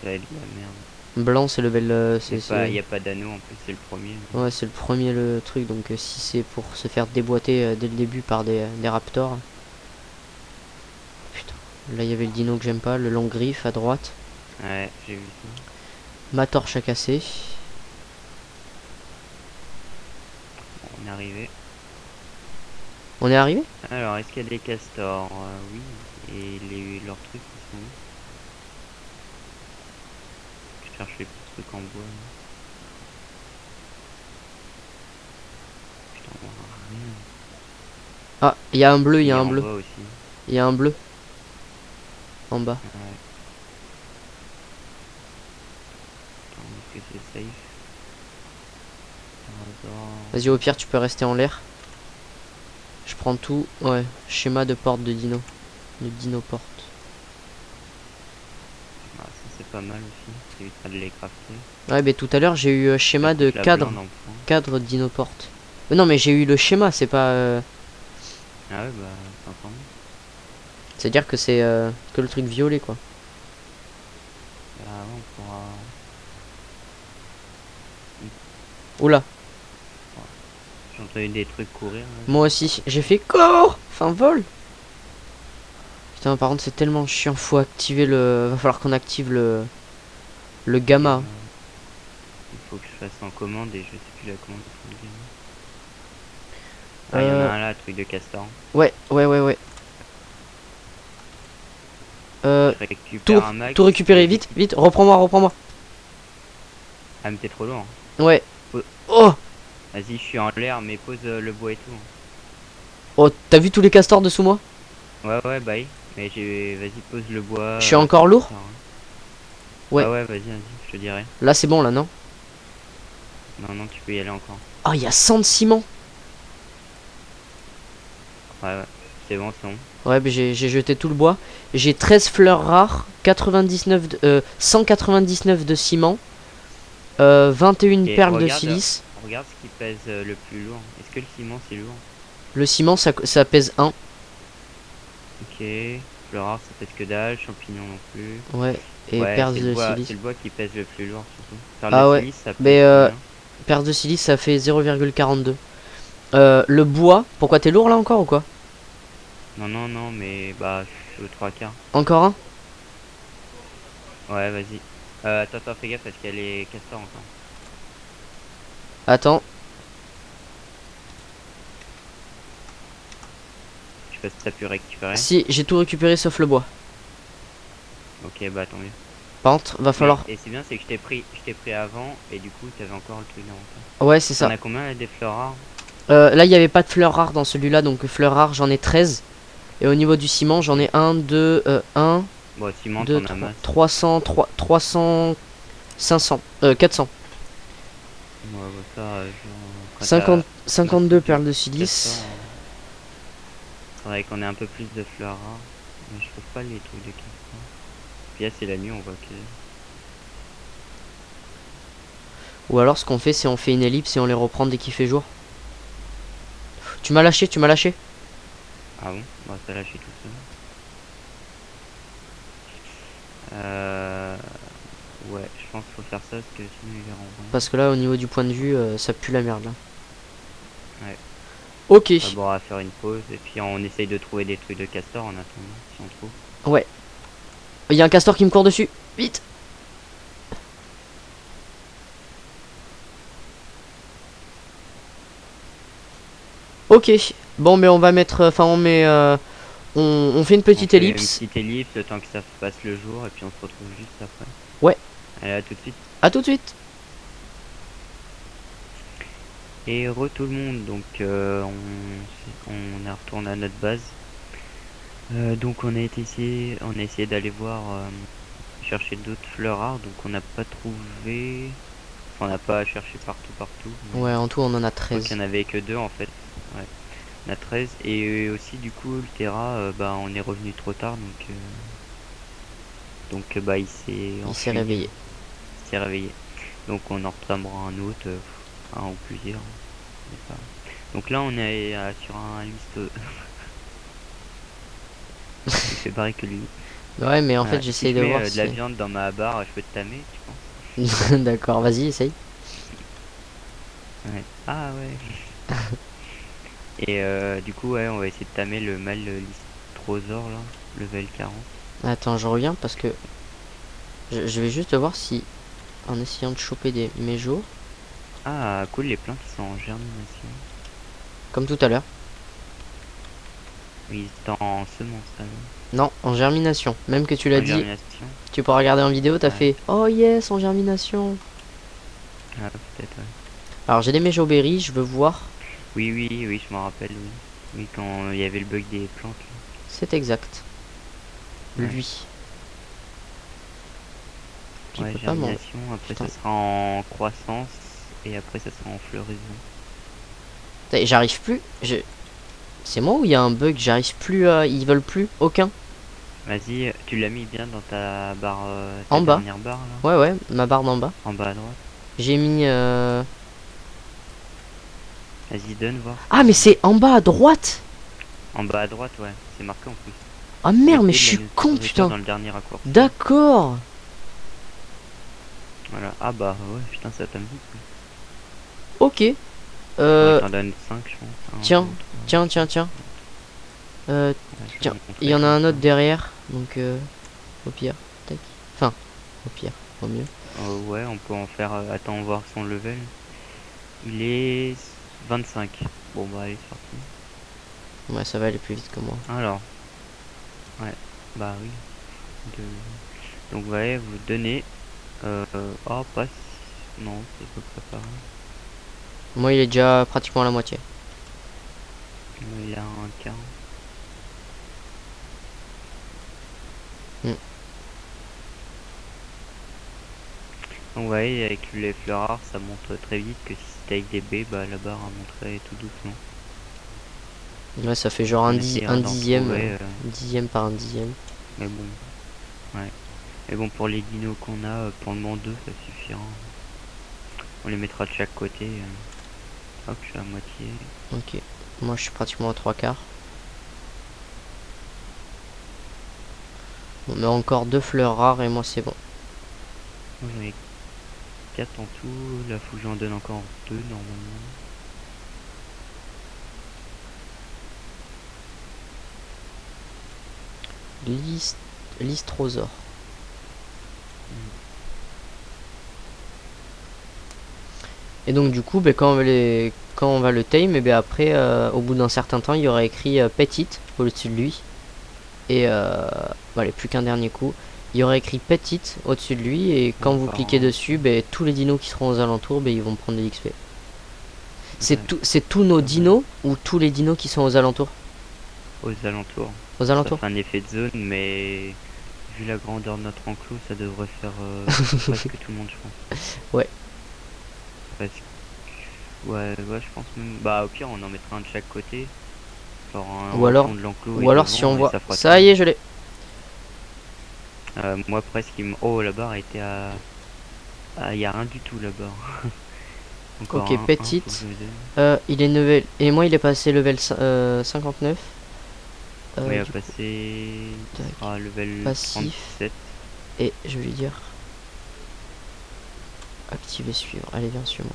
Speaker 2: Ça va être de la merde.
Speaker 1: Blanc, c'est level.
Speaker 2: Il n'y a pas d'anneau en plus, c'est le premier.
Speaker 1: Ouais, c'est le premier le truc. Donc, si c'est pour se faire déboîter dès le début par des raptors. Putain. Là, il y avait le dino que j'aime pas, le long griffe à droite.
Speaker 2: Ouais, j'ai vu ça.
Speaker 1: Ma torche a cassé.
Speaker 2: Bon, on est arrivé.
Speaker 1: On est arrivé?
Speaker 2: Alors, est-ce qu'il y a des castors? Oui. Et leurs trucs, ils sont où? Je cherche les petits trucs en bois. Putain, on voit rien.
Speaker 1: Ah, il y a un bleu, il y a
Speaker 2: Et
Speaker 1: un
Speaker 2: en
Speaker 1: bleu.
Speaker 2: bas aussi.
Speaker 1: Il y a un bleu. En bas.
Speaker 2: Ouais. Attends, est-ce que c'est safe? Par hasard.
Speaker 1: Vas-y, au pire, tu peux rester en l'air. Je prends tout. Ouais, schéma de porte de dino. De dino porte.
Speaker 2: Ah, ça c'est pas mal aussi. Ça évitera de les crafter.
Speaker 1: Ouais, mais tout à l'heure, j'ai eu schéma de
Speaker 2: La
Speaker 1: cadre.
Speaker 2: blinde en point.
Speaker 1: Cadre dino porte. Non, mais j'ai eu le schéma, c'est pas.
Speaker 2: Ah ouais, bah, c'est encore mieux.
Speaker 1: C'est-à-dire que c'est que le truc violet, quoi.
Speaker 2: on pourra...
Speaker 1: Oula,
Speaker 2: J'ai entendu des trucs courir. Là.
Speaker 1: moi aussi. J'ai fait corps. Enfin, vol. Putain, par contre, c'est tellement chiant. Faut activer le... Va falloir qu'on active le gamma.
Speaker 2: Il faut que je fasse en commande et je sais plus la commande. Ah, il y en a un là, truc de castor.
Speaker 1: Ouais.
Speaker 2: Je récupère un max.
Speaker 1: Tout récupérer, vite, vite. Reprends-moi.
Speaker 2: Ah, mais t'es trop loin.
Speaker 1: Ouais.
Speaker 2: Oh.
Speaker 1: Oh,
Speaker 2: Vas-y, je suis en l'air, mais pose le bois et tout.
Speaker 1: oh, t'as vu tous les castors dessous moi?
Speaker 2: Ouais, bye. Mais vas-y, pose le bois.
Speaker 1: Je suis encore lourd? Ouais.
Speaker 2: Ah ouais, vas-y, je te dirai.
Speaker 1: Là, c'est bon, là, non?
Speaker 2: Non, tu peux y aller encore.
Speaker 1: Ah, il y a 100 de ciment.
Speaker 2: Ouais, c'est bon.
Speaker 1: Ouais, mais j'ai jeté tout le bois. J'ai 13 fleurs rares, 199 de ciment, 21
Speaker 2: Et
Speaker 1: perles de
Speaker 2: regarde,
Speaker 1: silice.
Speaker 2: Regarde ce qui pèse le plus lourd. Est-ce que le ciment c'est lourd?
Speaker 1: Le ciment, ça pèse 1.
Speaker 2: Ok. Fleur rare, ça pèse que dalle. Champignons non plus.
Speaker 1: Ouais, et
Speaker 2: Ouais,
Speaker 1: perles
Speaker 2: c'est
Speaker 1: de
Speaker 2: le bois,
Speaker 1: silice.
Speaker 2: c'est le bois qui pèse le plus lourd surtout. Perles
Speaker 1: Ah
Speaker 2: de
Speaker 1: ouais,
Speaker 2: silice, ça pèse
Speaker 1: mais
Speaker 2: combien?
Speaker 1: perles de silice, ça fait 0,42. Le bois, pourquoi t'es lourd là encore ou quoi?
Speaker 2: Non, mais bah, je suis aux 3 quarts.
Speaker 1: Encore un?
Speaker 2: Ouais, vas-y. Attends, fais gaffe parce qu'il y a les castors encore.
Speaker 1: Attends,
Speaker 2: Je sais pas si t'as pu récupérer.
Speaker 1: si, j'ai tout récupéré sauf le bois.
Speaker 2: Ok, bah tant mieux.
Speaker 1: Par contre, va falloir...
Speaker 2: Et c'est bien, c'est que je t'ai pris avant et du coup t'avais encore le truc d'inventaire.
Speaker 1: Ouais, c'est ça.
Speaker 2: T'en as combien là, des fleurs rares?
Speaker 1: Là, il n'y avait pas de fleurs rares dans celui-là, donc fleurs rares, j'en ai 13. Et au niveau du ciment, j'en ai 1, 2, 1,
Speaker 2: Bon, ciment,
Speaker 1: 2,
Speaker 2: t'en as
Speaker 1: 3,
Speaker 2: masse.
Speaker 1: 300, 500, 400.
Speaker 2: Ouais, bah, ça, quand
Speaker 1: 50,
Speaker 2: t'as
Speaker 1: 52 perles de
Speaker 2: castors,
Speaker 1: silice.
Speaker 2: faudrait qu'on ait un peu plus de fleurs rares. Mais je trouve pas les trucs de castor. Puis là, c'est la nuit, on voit que...
Speaker 1: Ou alors, ce qu'on fait, c'est on fait une ellipse et on les reprend dès qu'il fait jour. Tu m'as lâché.
Speaker 2: Ah bon? Bah, ça lâché tout seul. Ouais, je pense qu'il faut faire ça parce que sinon ils verront rien.
Speaker 1: Parce que là, au niveau du point de vue, ça pue la merde là.
Speaker 2: Ouais.
Speaker 1: Ok.
Speaker 2: D'abord, on va faire une pause et puis on essaye de trouver des trucs de castor en attendant, si on trouve.
Speaker 1: Ouais. Il y a un castor qui me court dessus. Vite. Ok. Bon, mais on va mettre... Enfin, on met... on fait une petite
Speaker 2: On fait
Speaker 1: ellipse.
Speaker 2: une petite ellipse, le temps que ça passe le jour et puis on se retrouve juste après.
Speaker 1: Ouais.
Speaker 2: Allez, à tout de suite.
Speaker 1: À tout de suite.
Speaker 2: Et tout le monde, donc on est retourné à notre base. Donc on a essayé d'aller voir, chercher d'autres fleurs rares, donc on n'a pas trouvé, enfin, on n'a pas cherché partout.
Speaker 1: Ouais, en tout, on en a
Speaker 2: Je crois
Speaker 1: 13.
Speaker 2: qu'il y en avait que 2 en fait. Ouais. On a 13 et aussi du coup le Terra, bah on est revenu trop tard donc bah il s'est
Speaker 1: réveillé.
Speaker 2: Il s'est réveillé. Donc on en reprendra un autre, un ou plusieurs. Donc là on est sur un liste. Il fait pareil que lui.
Speaker 1: Ouais, mais en fait,
Speaker 2: Si
Speaker 1: j'essaye
Speaker 2: je
Speaker 1: de
Speaker 2: mets
Speaker 1: voir
Speaker 2: de
Speaker 1: si...
Speaker 2: la viande dans ma barre, je peux te tamer, tu penses?
Speaker 1: D'accord, vas-y, essaye.
Speaker 2: Ouais. Ah ouais. Et du coup ouais, on va essayer de tamer le mâle Lystrosaure là, level 40.
Speaker 1: Attends, je reviens parce que... Je vais juste voir si... En essayant de choper des méjos,
Speaker 2: Ah cool, les plantes ils sont en germination.
Speaker 1: comme tout à l'heure.
Speaker 2: Oui, ils sont en semence alors.
Speaker 1: Non, en germination. Même que tu l'as
Speaker 2: En
Speaker 1: dit,
Speaker 2: germination.
Speaker 1: tu pourras regarder en vidéo, t'as
Speaker 2: Ouais.
Speaker 1: fait « Oh yes, en germination !»
Speaker 2: Ah peut-être ouais.
Speaker 1: Alors, j'ai des méjoberries, je veux voir.
Speaker 2: Oui, je m'en rappelle, oui. Oui, quand il y avait le bug des plantes là.
Speaker 1: C'est exact.
Speaker 2: Ouais.
Speaker 1: Lui. Puis
Speaker 2: Ouais,
Speaker 1: il peut pas m'en-
Speaker 2: germination, après
Speaker 1: Putain.
Speaker 2: ça sera en croissance et après ça sera en floraison.
Speaker 1: J'arrive plus. C'est moi ou il y a un bug? J'arrive plus à... Ils veulent plus. Aucun.
Speaker 2: Vas-y, tu l'as mis bien dans ta barre,
Speaker 1: En bas.
Speaker 2: dernière barre là,
Speaker 1: Ouais, ma barre d'en bas.
Speaker 2: en bas à droite.
Speaker 1: J'ai mis...
Speaker 2: Vas-y, donne voir.
Speaker 1: Ah, mais c'est en bas à droite.
Speaker 2: En bas à droite, ouais, c'est marqué en plus.
Speaker 1: Ah merde, mais
Speaker 2: Et
Speaker 1: je
Speaker 2: de
Speaker 1: suis
Speaker 2: la
Speaker 1: con,
Speaker 2: nourriture
Speaker 1: putain.
Speaker 2: dans le dernier raccourci.
Speaker 1: D'accord.
Speaker 2: Voilà. Ah bah ouais, putain, ça tombe vite.
Speaker 1: Ok.
Speaker 2: Faudrait que
Speaker 1: Euh,
Speaker 2: j'en donne 5 je pense. Un,
Speaker 1: tiens,
Speaker 2: 2, 3,
Speaker 1: tiens,
Speaker 2: 4.
Speaker 1: tiens, tiens. Euh,
Speaker 2: Là, je vais
Speaker 1: tiens,
Speaker 2: vous
Speaker 1: il
Speaker 2: montrer
Speaker 1: y en a
Speaker 2: comme
Speaker 1: un
Speaker 2: ça.
Speaker 1: autre derrière. Donc, au pire. Tac. Enfin, au pire, au mieux.
Speaker 2: Ouais, on peut en faire. Attends, voir son level. Il est 25. Bon bah allez, c'est parti.
Speaker 1: Ouais, ça va aller plus vite que moi.
Speaker 2: Alors, ouais, bah oui. De- Donc ouais, vous donnez. Oh, pas. Non, c'est à peu près pareil.
Speaker 1: Moi, il est déjà pratiquement à la moitié.
Speaker 2: Il a un quart.
Speaker 1: Hmm.
Speaker 2: Donc ouais, avec les fleurs rares, ça monte très vite. Que si c'était avec des baies, bah la barre monterait tout doucement.
Speaker 1: Ouais, ça fait genre
Speaker 2: On
Speaker 1: un
Speaker 2: essaiera d'en
Speaker 1: dixième.
Speaker 2: trouver.
Speaker 1: Un dixième par un dixième.
Speaker 2: Mais bon, ouais. Mais bon, pour les dinos qu'on a, pour le moment 2, ça suffira. On les mettra de chaque côté. Hop, je suis à moitié.
Speaker 1: Ok. Moi, je suis pratiquement à trois quarts. On met encore deux fleurs rares et moi, c'est bon.
Speaker 2: Moi j'en ai 4 en tout. Là, faut que j'en donne encore 2 normalement.
Speaker 1: Lystrosaure. Et donc du coup, ben, quand on va le tame, et ben, après, au bout d'un certain temps, il y aura écrit petite au-dessus de lui. Et allez, plus qu'un dernier coup. Il y aura écrit petite au-dessus de lui. Et quand vous
Speaker 2: Encore
Speaker 1: cliquez
Speaker 2: un.
Speaker 1: dessus, ben, tous les dinos qui seront aux alentours, ben, ils vont prendre de l'XP.
Speaker 2: Ouais,
Speaker 1: C'est tous nos
Speaker 2: pas mal.
Speaker 1: dinos ou tous les dinos qui sont aux alentours?
Speaker 2: Aux alentours.
Speaker 1: Aux
Speaker 2: Ça
Speaker 1: alentours.
Speaker 2: fait un effet de zone, mais vu la grandeur de notre enclos, ça devrait faire presque tout le monde, je pense.
Speaker 1: Ouais.
Speaker 2: Presque. Ouais, ouais, je pense même. Bah, au pire, on en mettra un de chaque côté. Genre un
Speaker 1: Ou
Speaker 2: au
Speaker 1: alors,
Speaker 2: fond de l'enclos et
Speaker 1: ou alors si on
Speaker 2: devant, et
Speaker 1: voit.
Speaker 2: ça fera tout le
Speaker 1: Ça y
Speaker 2: monde.
Speaker 1: est, je l'ai.
Speaker 2: Moi, presque, oh, la barre était à. Ah, il y a rien du tout là-bas. Encore
Speaker 1: Ok,
Speaker 2: un, faut que je
Speaker 1: petite.
Speaker 2: me donne.
Speaker 1: Il est level. Et moi, il est passé level 59.
Speaker 2: Oui, à
Speaker 1: Du coup,
Speaker 2: passer. Il
Speaker 1: tac.
Speaker 2: sera level
Speaker 1: Passif.
Speaker 2: 37.
Speaker 1: Et je vais lui dire activer suivre. Allez, viens, suis-moi.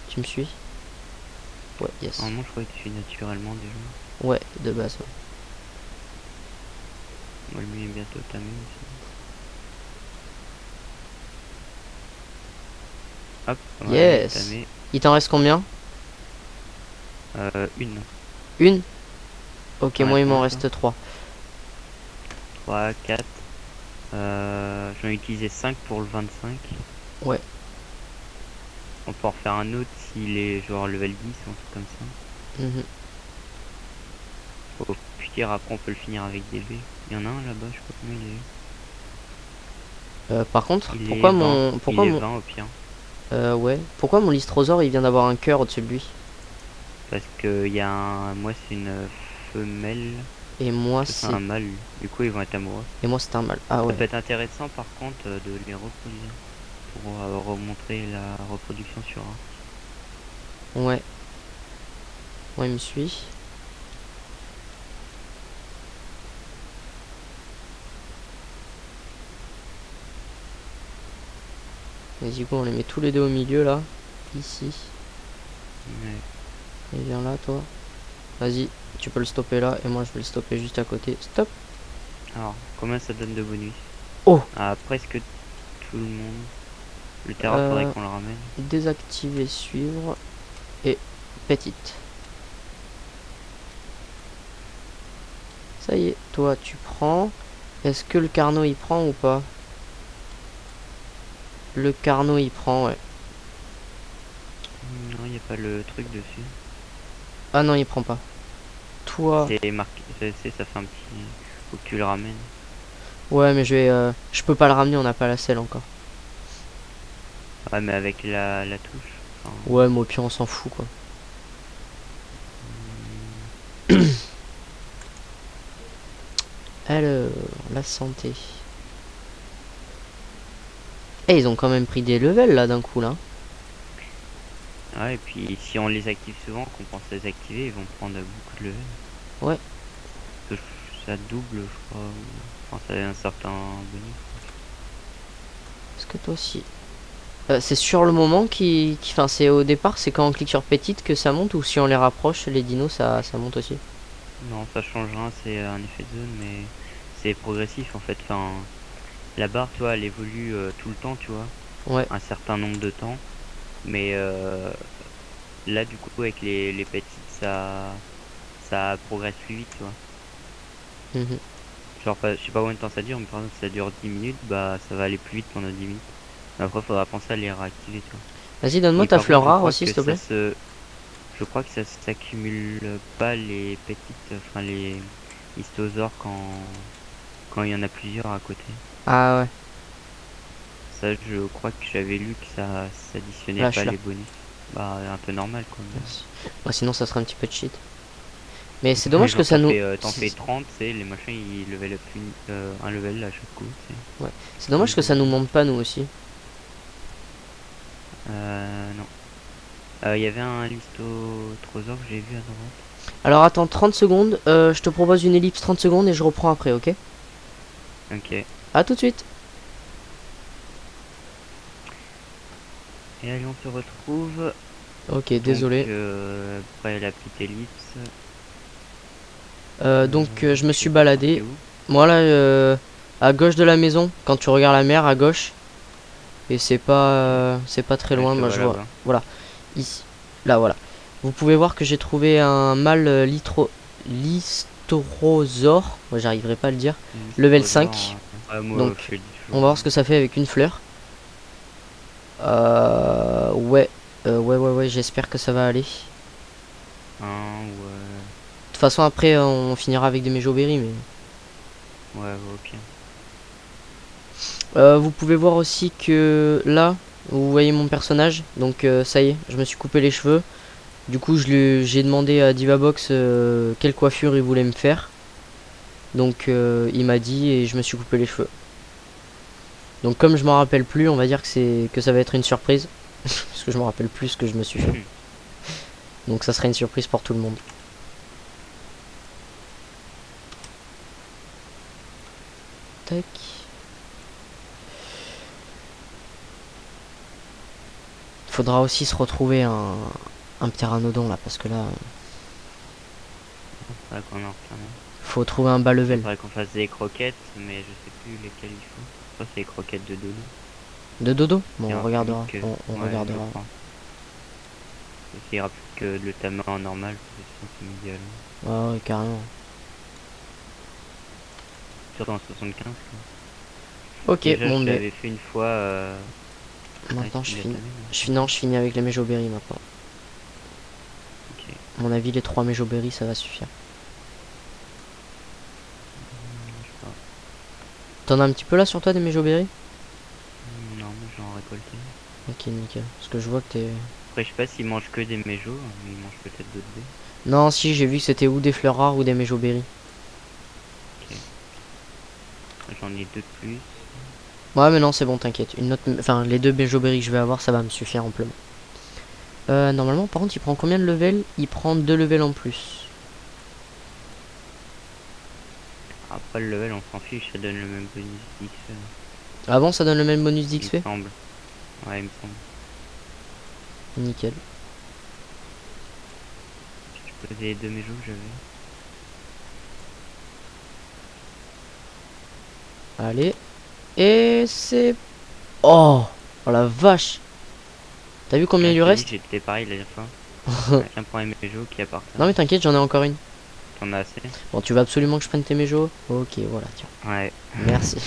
Speaker 1: Tu me suis? Ouais, yes.
Speaker 2: Normalement, je crois qu'il fait naturellement déjà.
Speaker 1: Ouais, de base. Ouais.
Speaker 2: Moi, lui est bientôt tamé aussi. Hop, voilà, il est
Speaker 1: Yes.
Speaker 2: tamé.
Speaker 1: Il t'en reste combien?
Speaker 2: Une.
Speaker 1: Une? Ok,
Speaker 2: T'en as
Speaker 1: moi, il m'en
Speaker 2: combien, toi?
Speaker 1: reste 3.
Speaker 2: 3, 4. J'en ai utilisé 5 pour le 25.
Speaker 1: Ouais.
Speaker 2: On peut en refaire un autre s'il est genre level 10 ou un truc comme ça.
Speaker 1: Mhm.
Speaker 2: Au pire, après, on peut le finir avec des baies. Il y en a un là-bas, je sais pas combien
Speaker 1: Par contre,
Speaker 2: il est. Il est
Speaker 1: pourquoi
Speaker 2: 20.
Speaker 1: mon.
Speaker 2: Il
Speaker 1: Pourquoi
Speaker 2: est
Speaker 1: mon.
Speaker 2: 20 au pire.
Speaker 1: Ouais. Pourquoi mon Lystrosaure, il vient d'avoir un cœur au-dessus de lui?
Speaker 2: Parce que il y a un. Moi, c'est une femelle.
Speaker 1: Et moi,
Speaker 2: Toi, c'est
Speaker 1: c'est.
Speaker 2: un mâle. Du coup, ils vont être amoureux.
Speaker 1: Et moi, c'est un mâle. Ah
Speaker 2: Ça
Speaker 1: ouais.
Speaker 2: peut être intéressant par contre de les reproduire. Pour remontrer la reproduction sur un.
Speaker 1: Ouais. Ouais, il me suit. Vas-y, go, on les met tous les deux au milieu, là. Ici.
Speaker 2: Ouais.
Speaker 1: Et viens là, toi. Vas-y, tu peux le stopper là. Et moi, je vais le stopper juste à côté. Stop.
Speaker 2: Alors, combien ça donne de bonus?
Speaker 1: Oh.
Speaker 2: Presque tout le monde. Le terrain, faudrait qu'on le ramène.
Speaker 1: Désactiver, suivre. Et petite. Ça y est, toi, tu prends. Est-ce que le Carnot, il prend ou pas? Le Carnot, il prend, ouais.
Speaker 2: Non, il n'y a pas le truc dessus.
Speaker 1: Ah non, il prend pas. Toi.
Speaker 2: C'est marqué, je sais, ça fait un petit. Faut que tu le ramènes.
Speaker 1: Ouais, mais je vais. Je peux pas le ramener, on n'a pas la selle encore.
Speaker 2: Ouais, mais avec la touche. Enfin,
Speaker 1: Ouais, mais au pire, on s'en fout, quoi. Alors, la santé. Eh, ils ont quand même pris des levels là d'un coup là.
Speaker 2: ouais, et puis si on les active souvent, qu'on pense les activer, ils vont prendre beaucoup de level.
Speaker 1: Ouais.
Speaker 2: Parce que ça double, je crois. Enfin, ça a un certain bonus.
Speaker 1: Est-ce que toi aussi? C'est sur le moment enfin, c'est au départ, c'est quand on clique sur petite que ça monte, ou si on les rapproche, les dinos, ça monte aussi.
Speaker 2: Non, ça change rien, c'est un effet de zone, mais c'est progressif en fait. Enfin, la barre, toi, elle évolue tout le temps, tu vois,
Speaker 1: Ouais.
Speaker 2: un certain nombre de temps. Mais là, du coup, avec les petites, ça progresse plus vite, tu vois.
Speaker 1: Mhm.
Speaker 2: Genre, je sais pas combien de temps ça dure, mais par exemple, si ça dure 10 minutes, bah ça va aller plus vite pendant 10 minutes. Mais après, faudra penser à les réactiver, tu vois.
Speaker 1: Vas-y, donne-moi
Speaker 2: Et
Speaker 1: ta
Speaker 2: par
Speaker 1: fleur
Speaker 2: contre,
Speaker 1: rare aussi, s'il te plaît.
Speaker 2: je crois que ça s'accumule pas les petites, enfin les histosaures quand il y en a plusieurs à côté.
Speaker 1: Ah ouais,
Speaker 2: Ça, je crois que j'avais lu que ça s'additionnait pas
Speaker 1: lâche là.
Speaker 2: les bonus. Bah, un peu normal, quoi.
Speaker 1: Merci. Bah, sinon, ça serait un petit peu de cheat. Mais c'est dommage que
Speaker 2: Genre,
Speaker 1: ça nous.
Speaker 2: t'en fais 30, c'est les machins, ils level up un level à chaque coup,
Speaker 1: Ouais. C'est dommage que ça nous
Speaker 2: Niveau.
Speaker 1: monte pas, nous aussi.
Speaker 2: Non. Il y avait un listotrosaure que j'ai vu à droite.
Speaker 1: Alors attends 30 secondes, je te propose une ellipse 30 secondes et je reprends après, ok?
Speaker 2: Ok.
Speaker 1: À tout de suite.
Speaker 2: Et allez, on se retrouve.
Speaker 1: Ok,
Speaker 2: Donc,
Speaker 1: désolé.
Speaker 2: après la petite ellipse.
Speaker 1: Je me
Speaker 2: Je
Speaker 1: suis
Speaker 2: sais plus, t'en fais
Speaker 1: baladé.
Speaker 2: où?
Speaker 1: Moi là, à gauche de la maison, quand tu regardes la mer, à gauche. Et
Speaker 2: Ok.
Speaker 1: c'est pas très
Speaker 2: Ouais, je
Speaker 1: loin.
Speaker 2: te
Speaker 1: Moi
Speaker 2: vois
Speaker 1: je vois.
Speaker 2: là-bas.
Speaker 1: Voilà, ici. Là, voilà. Vous pouvez voir que j'ai trouvé un mâle listosaure. Moi, j'arriverai pas à le dire. Level
Speaker 2: Listosaure.
Speaker 1: 5.
Speaker 2: Moi,
Speaker 1: Donc,
Speaker 2: je le dis
Speaker 1: on va
Speaker 2: toujours.
Speaker 1: voir ce que ça fait avec une fleur. Ouais. Ouais, j'espère que ça va aller. De
Speaker 2: Ouais.
Speaker 1: toute façon, après, on finira avec des méjoberries, mais...
Speaker 2: Ouais, ok.
Speaker 1: Vous pouvez voir aussi que là, vous voyez mon personnage. Donc, ça y est, je me suis coupé les cheveux. Du coup, j'ai demandé à Divabox quelle coiffure il voulait me faire. Donc, il m'a dit et je me suis coupé les cheveux. Donc, comme je m'en rappelle plus, on va dire que ça va être une surprise. Parce que je me rappelle plus ce que je me suis fait. Donc, ça sera une surprise pour tout le monde. Tac. Faudra aussi se retrouver un pteranodon là, parce que là,
Speaker 2: Faudrait qu'on en refait un.
Speaker 1: faut trouver un bas level.
Speaker 2: Faudrait qu'on fasse des croquettes, mais je sais plus lesquelles il faut. Je crois que c'est les croquettes de dodo.
Speaker 1: De dodo.
Speaker 2: Ça
Speaker 1: Bon, on
Speaker 2: ira plus vite
Speaker 1: regardera.
Speaker 2: que.
Speaker 1: On
Speaker 2: Ouais, je
Speaker 1: regardera.
Speaker 2: crois. Ça ira plus que le tamer en normal, parce que sinon c'est médial.
Speaker 1: Ah ouais, carrément.
Speaker 2: Surtout en 75, quoi.
Speaker 1: Ok,
Speaker 2: Déjà,
Speaker 1: bon,
Speaker 2: je
Speaker 1: mais
Speaker 2: l'avais fait une fois. Ouais,
Speaker 1: maintenant
Speaker 2: tu
Speaker 1: je
Speaker 2: l'as
Speaker 1: finis.
Speaker 2: tamé, non?
Speaker 1: Non, je finis avec les méjoberries maintenant.
Speaker 2: Ok.
Speaker 1: À mon avis, les 3 méjoberries, ça va suffire.
Speaker 2: Je sais pas.
Speaker 1: T'en as un petit peu là sur toi des méjoberries?
Speaker 2: Non, moi j'en récolté.
Speaker 1: Ok, nickel. Parce que je vois que t'es...
Speaker 2: Après, je sais pas s'ils mangent que des méjos, mais ils mangent peut-être d'autres baies.
Speaker 1: Non, si, j'ai vu que c'était ou des fleurs rares ou des méjoberries.
Speaker 2: Ok. J'en ai deux de plus.
Speaker 1: Ouais, mais non, c'est bon, t'inquiète. Une autre... Enfin, les 2 méjoberries que je vais avoir, ça va me suffire amplement. Normalement, par contre, il prend combien de levels? Il prend 2 levels en plus.
Speaker 2: Après, le level, on s'en fiche, ça donne le même bonus d'XP.
Speaker 1: Ah bon, ça donne le même bonus
Speaker 2: Il me
Speaker 1: d'XP?
Speaker 2: semble. Ouais, il me semble.
Speaker 1: Nickel.
Speaker 2: Je peux poser les deux méjos que j'avais.
Speaker 1: Allez. Et c'est... Oh! Oh la vache! T'as vu combien
Speaker 2: Ouais,
Speaker 1: il
Speaker 2: je
Speaker 1: lui
Speaker 2: te dis,
Speaker 1: reste?
Speaker 2: j'étais pareil la dernière fois. Chacun prend un méjo qui appartient.
Speaker 1: Non mais t'inquiète, j'en ai encore une.
Speaker 2: T'en as assez?
Speaker 1: Bon, tu veux absolument que je prenne tes méjos? Ok, voilà, tiens.
Speaker 2: Ouais.
Speaker 1: Merci.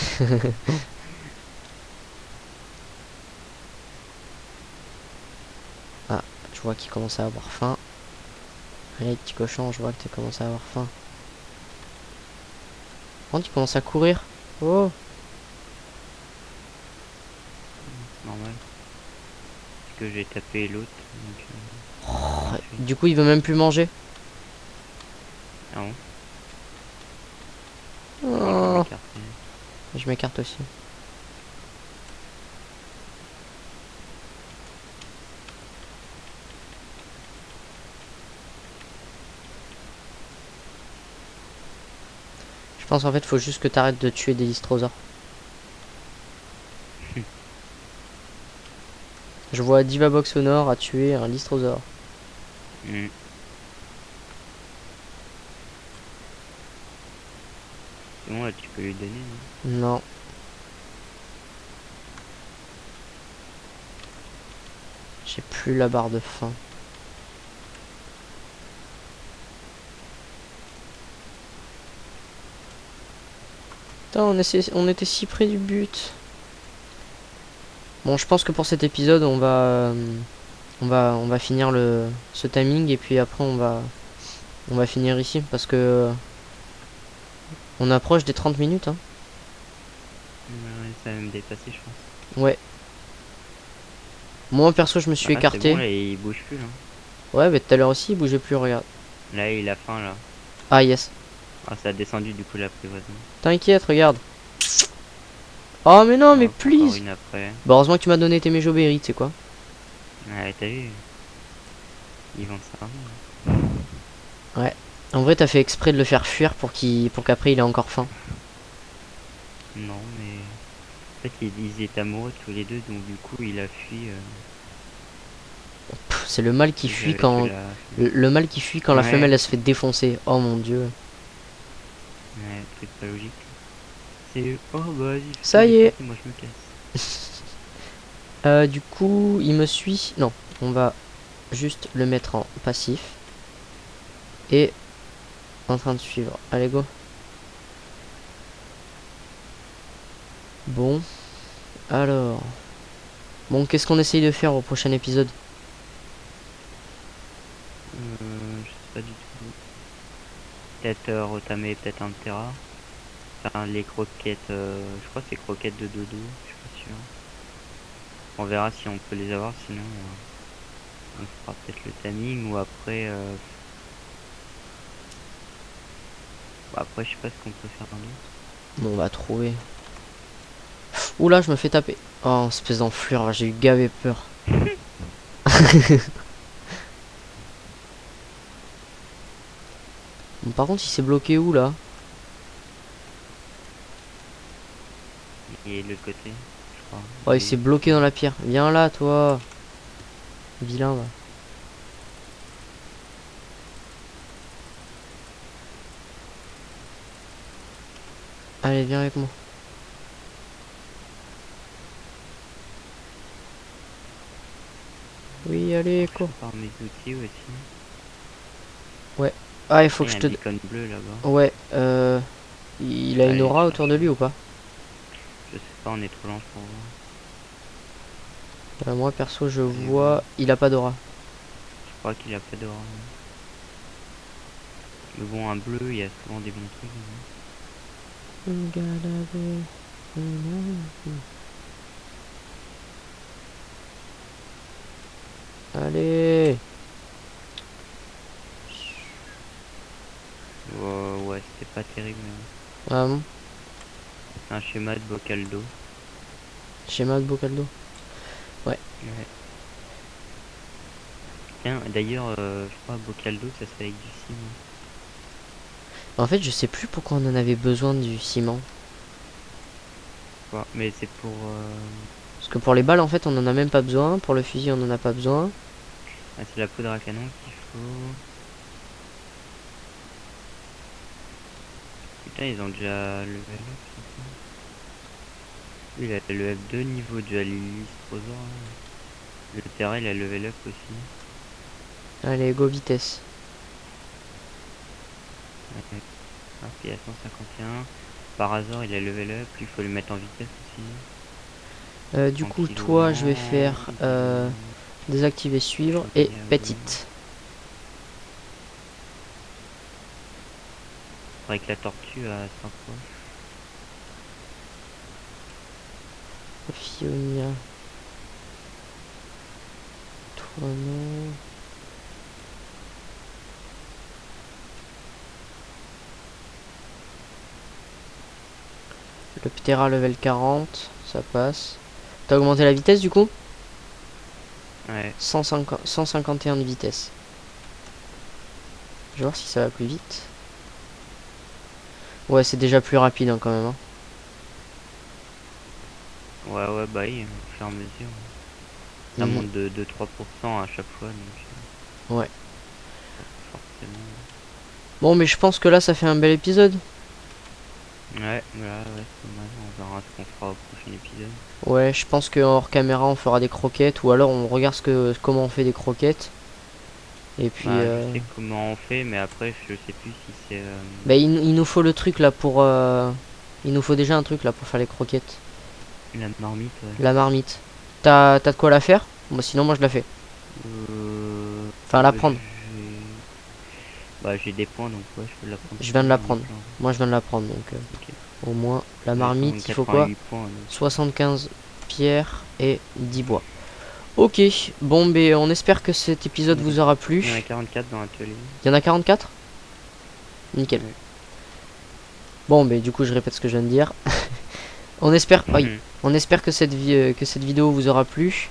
Speaker 1: Ah, je vois qu'il commence à avoir faim. Allez, petit cochon, je vois que tu commences à avoir faim. Quand tu commences à courir. Oh!
Speaker 2: Normal. Parce que j'ai tapé l'autre. Donc,
Speaker 1: Ouais, du coup, il veut même plus manger.
Speaker 2: ah bon? Bon, je vais
Speaker 1: Oh,
Speaker 2: m'écarter.
Speaker 1: je m'écarte aussi. Je pense en fait, faut juste que tu arrêtes de tuer des dystrosaures. Je vois Divabox au nord à tuer un Lystrosaure.
Speaker 2: Hmm. C'est bon, là, tu peux lui donner, non?
Speaker 1: Non. J'ai plus la barre de faim. Putain, on était si près du but. Bon, je pense que pour cet épisode, on va finir ce timing et puis après on va finir ici parce que on approche des 30 minutes. Hein.
Speaker 2: Ouais, ça va même dépasser, je pense.
Speaker 1: Ouais. Moi perso, je me suis
Speaker 2: Ah, c'est
Speaker 1: écarté.
Speaker 2: bon, là, il bouge plus, là.
Speaker 1: Ouais, mais tout à l'heure aussi, il bougeait plus, regarde.
Speaker 2: Là, il a faim, là.
Speaker 1: Ah yes.
Speaker 2: Ah, ça a descendu, du coup, l'apprivoisement.
Speaker 1: T'inquiète, regarde. Oh mais non, mais
Speaker 2: Hop, encore
Speaker 1: please.
Speaker 2: une après.
Speaker 1: Bah, heureusement que tu m'as donné tes méjoberries, tu sais quoi.
Speaker 2: Ouais, t'as vu? Ils vendent ça.
Speaker 1: Ouais. En vrai, t'as fait exprès de le faire fuir pour qu'après il ait encore faim.
Speaker 2: Non, mais... En fait, ils étaient amoureux tous les deux, donc du coup, il a fui.
Speaker 1: C'est le mal qui
Speaker 2: Ils
Speaker 1: fuit
Speaker 2: avaient tué
Speaker 1: quand...
Speaker 2: la...
Speaker 1: Le mal qui fuit quand la femelle
Speaker 2: Ouais,
Speaker 1: elle se fait défoncer. Oh mon dieu.
Speaker 2: ouais, truc pas logique. C'est... Oh, bah, vas-y,
Speaker 1: Ça y est.
Speaker 2: moi je me casse.
Speaker 1: Du coup, il me suit. Non, on va juste le mettre en passif. Et en train de suivre. Allez, go. Bon. Alors. Bon, qu'est-ce qu'on essaye de faire au prochain épisode?
Speaker 2: Je sais pas du tout. Peut-être retamer peut-être un Terra. Enfin, les croquettes, je crois que c'est croquettes de dodo, je suis pas sûr. On verra si on peut les avoir, sinon on fera peut-être le timing ou après. Bah, après, je sais pas ce qu'on peut faire d'autre.
Speaker 1: Bon, on va trouver. Oula, je me fais taper. Oh, espèce d'enflure, j'ai eu gavé peur. Bon, par contre, il s'est bloqué où là?
Speaker 2: Et de l'autre côté, je crois.
Speaker 1: Oh, il
Speaker 2: Oui.
Speaker 1: s'est bloqué dans la pierre. Viens là, toi. Vilain, va. Allez, viens avec moi. Oui, allez,
Speaker 2: Je
Speaker 1: cours.
Speaker 2: prépare mes outils aussi.
Speaker 1: Ouais. Ah, il faut
Speaker 2: Il
Speaker 1: que
Speaker 2: y a
Speaker 1: je
Speaker 2: un
Speaker 1: te...
Speaker 2: beacon bleu là-bas.
Speaker 1: Ouais, il a une
Speaker 2: Allez,
Speaker 1: aura
Speaker 2: je
Speaker 1: autour de
Speaker 2: cherche.
Speaker 1: lui ou pas?
Speaker 2: Je sais pas, on est trop lent pour voir.
Speaker 1: Moi, perso, je
Speaker 2: Allez,
Speaker 1: vois...
Speaker 2: voir.
Speaker 1: Il a pas d'aura.
Speaker 2: Je crois qu'il a pas d'aura. Mais bon, un bleu, il y a souvent des bons trucs.
Speaker 1: Allez.
Speaker 2: Ouais, c'était pas terrible.
Speaker 1: Ah bon?
Speaker 2: Un schéma de bocal d'eau.
Speaker 1: Schéma de Bocaldo. Ouais.
Speaker 2: Ouais. Tiens, d'ailleurs, je crois bocal d'eau, ça se fait avec du ciment.
Speaker 1: En fait, je sais plus pourquoi on en avait besoin du ciment.
Speaker 2: Ouais, mais c'est pour...
Speaker 1: Parce que pour les balles, en fait, on en a même pas besoin. Pour le fusil, on en a pas besoin.
Speaker 2: Ah, c'est la poudre à canon qu'il faut. Putain, ils ont déjà level up, c'est ça. Oui, il a le F2 niveau de Lystrosaure. Le Terra, il a level up aussi.
Speaker 1: Allez, go vitesse.
Speaker 2: Ouais. Hop, il a 151. Par hasard, il a level up. Il faut le mettre en vitesse aussi.
Speaker 1: Du coup,
Speaker 2: Tranquillou,
Speaker 1: toi, je vais faire
Speaker 2: tranquillou.
Speaker 1: désactiver, suivre et petite.
Speaker 2: Faudrait que la tortue s'approche.
Speaker 1: Fionia. Toi, non. Le Ptera level 40, ça passe. T'as augmenté la vitesse du coup?
Speaker 2: Ouais.
Speaker 1: 151 de vitesse. Je vais voir si ça va plus vite. Ouais, c'est déjà plus rapide hein, quand même. Hein.
Speaker 2: Ouais, bah oui, au fur et à mesure. Ça
Speaker 1: Mhm.
Speaker 2: monte de 2-3% à chaque fois, donc
Speaker 1: Ouais.
Speaker 2: forcément.
Speaker 1: Bon, mais je pense que là, ça fait un bel épisode.
Speaker 2: Ouais, voilà, ouais, c'est pas mal. On verra ce qu'on fera au prochain épisode.
Speaker 1: Ouais, je pense que hors caméra, on fera des croquettes, ou alors on regarde comment on fait des croquettes. Et puis,
Speaker 2: Bah, je sais comment on fait, mais après, je sais plus si c'est.
Speaker 1: bah, il nous faut le truc là pour. Il nous faut déjà un truc là pour faire les croquettes.
Speaker 2: La marmite, ouais.
Speaker 1: La marmite. T'as de quoi la faire? Moi, sinon, moi je la fais. Enfin, la prendre.
Speaker 2: Bah, j'ai des points, donc ouais, je peux la prendre
Speaker 1: Je
Speaker 2: si
Speaker 1: viens
Speaker 2: tu
Speaker 1: de
Speaker 2: veux,
Speaker 1: la
Speaker 2: j'en ai
Speaker 1: prendre.
Speaker 2: plein.
Speaker 1: Moi, je viens de la prendre, donc
Speaker 2: Ok.
Speaker 1: au moins la
Speaker 2: J'ai
Speaker 1: marmite, il faut quoi?
Speaker 2: 188 points, donc.
Speaker 1: 75 pierres et 10 bois. Ok, bon, ben on espère que cet épisode vous aura
Speaker 2: Il y en a
Speaker 1: plu.
Speaker 2: 44 dans l'atelier.
Speaker 1: Il y en a 44? Nickel.
Speaker 2: Ouais.
Speaker 1: Bon, ben du coup, je répète ce que je viens de dire. On espère, oui,
Speaker 2: Mhm.
Speaker 1: on espère que que cette vidéo vous aura plu.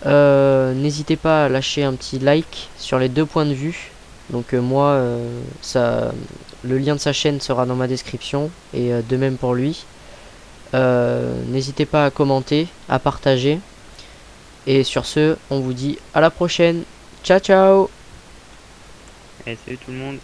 Speaker 1: N'hésitez pas à lâcher un petit like sur les deux points de vue. Donc moi, le lien de sa chaîne sera dans ma description et de même pour lui. N'hésitez pas à commenter, à partager. Et sur ce, on vous dit à la prochaine. Ciao ciao.
Speaker 2: Allez, salut tout le monde.